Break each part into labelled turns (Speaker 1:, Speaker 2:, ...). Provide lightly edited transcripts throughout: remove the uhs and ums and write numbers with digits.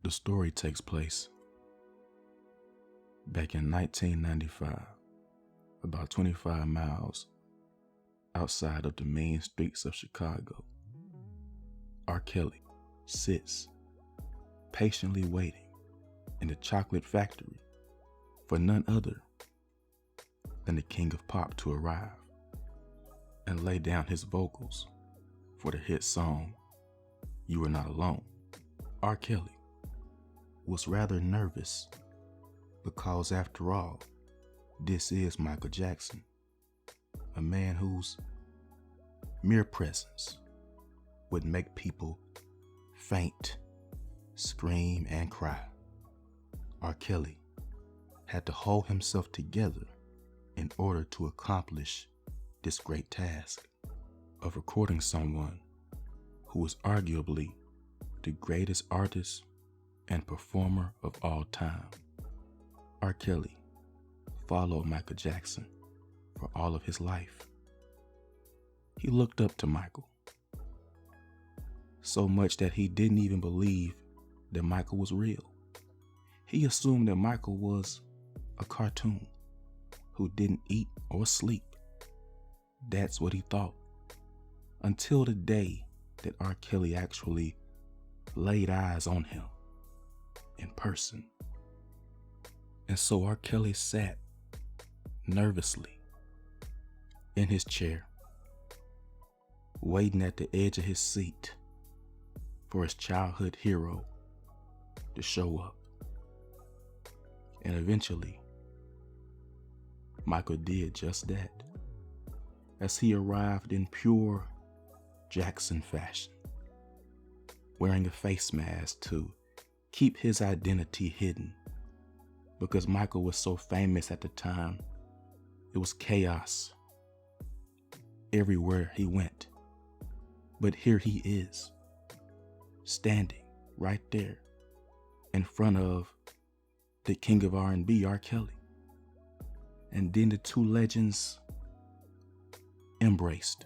Speaker 1: The story takes place back in 1995, about 25 miles outside of the main streets of Chicago. R. Kelly sits patiently waiting in the chocolate factory for none other than the king of pop to arrive and lay down his vocals for the hit song, You Are Not Alone. R. Kelly was rather nervous because, after all, this is Michael Jackson, a man whose mere presence would make people faint, scream, and cry. R. Kelly had to hold himself together in order to accomplish this great task of recording someone who is arguably the greatest artist and performer of all time. R. Kelly followed Michael Jackson for all of his life. He looked up to Michael, so much that he didn't even believe that Michael was real. He assumed that Michael was a cartoon who didn't eat or sleep. That's what he thought, until the day that R. Kelly actually laid eyes on him in person. And so R. Kelly sat nervously in his chair, waiting at the edge of his seat for his childhood hero to show up. And eventually, Michael did just that, as he arrived in pure Jackson fashion, wearing a face mask to keep his identity hidden, because Michael was so famous at the time. It was chaos everywhere he went. But here he is, standing right there in front of the king of R&B, R. Kelly. And then the two legends embraced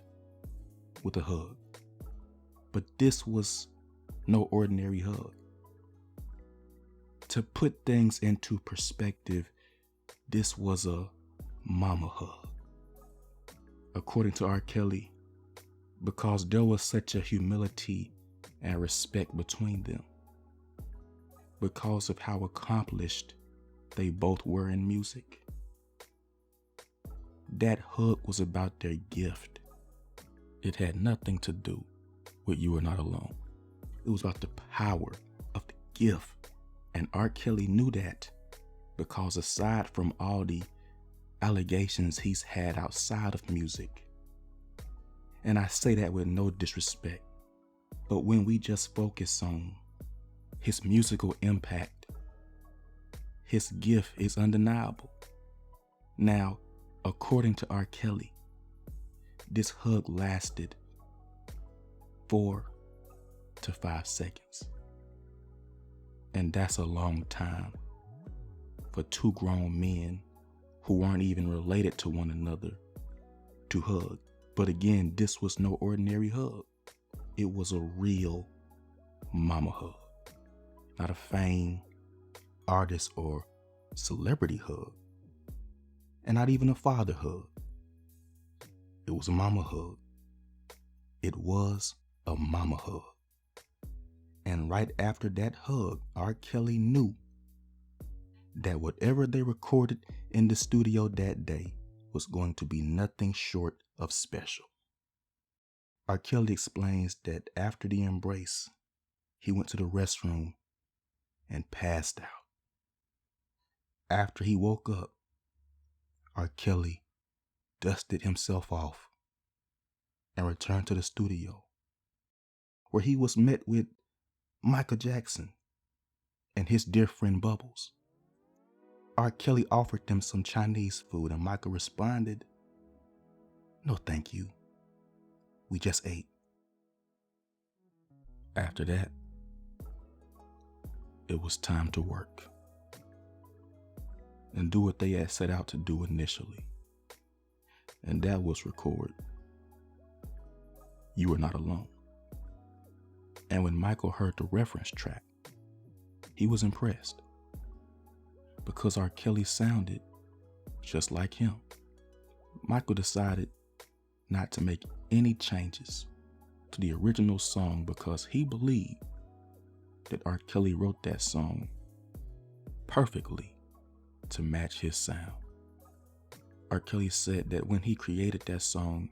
Speaker 1: with a hug. But this was no ordinary hug. To put things into perspective, this was a mama hug, according to R. Kelly, because there was such a humility and respect between them, because of how accomplished they both were in music. That hug was about their gift. It had nothing to do with You Are Not Alone. It was about the power of the gift. And R. Kelly knew that, because aside from all the allegations he's had outside of music, and I say that with no disrespect, but when we just focus on his musical impact, his gift is undeniable. Now, according to R. Kelly, this hug lasted 4 to 5 seconds. And that's a long time for two grown men who aren't even related to one another to hug. But again, this was no ordinary hug. It was a real mama hug, not a fame, artist, or celebrity hug, and not even a father hug. It was a mama hug. It was a mama hug. And right after that hug, R. Kelly knew that whatever they recorded in the studio that day was going to be nothing short of special. R. Kelly explains that after the embrace, he went to the restroom and passed out. After he woke up, R. Kelly dusted himself off and returned to the studio, where he was met with Michael Jackson and his dear friend Bubbles. R. Kelly offered them some Chinese food, and Michael responded, "No, thank you. We just ate." After that, it was time to work and do what they had set out to do initially, and that was record You Are Not Alone. And when Michael heard the reference track, he was impressed. Because R. Kelly sounded just like him, Michael decided not to make any changes to the original song because he believed that R. Kelly wrote that song perfectly to match his sound. R. Kelly said that when he created that song,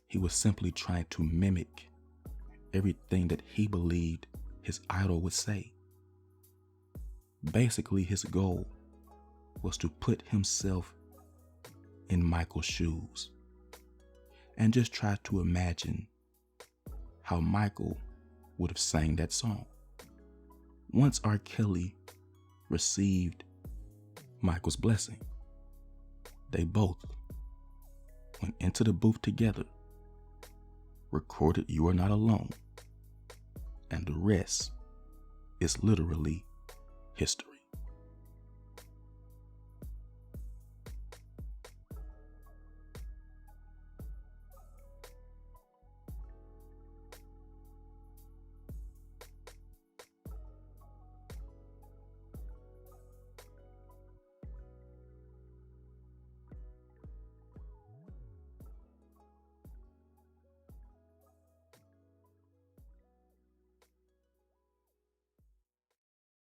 Speaker 1: he was simply trying to mimic everything that he believed his idol would say. Basically, his goal was to put himself in Michael's shoes and just try to imagine how Michael would have sang that song. Once R. Kelly received Michael's blessing, they both went into the booth together, recorded "You Are Not Alone," and the rest is literally history.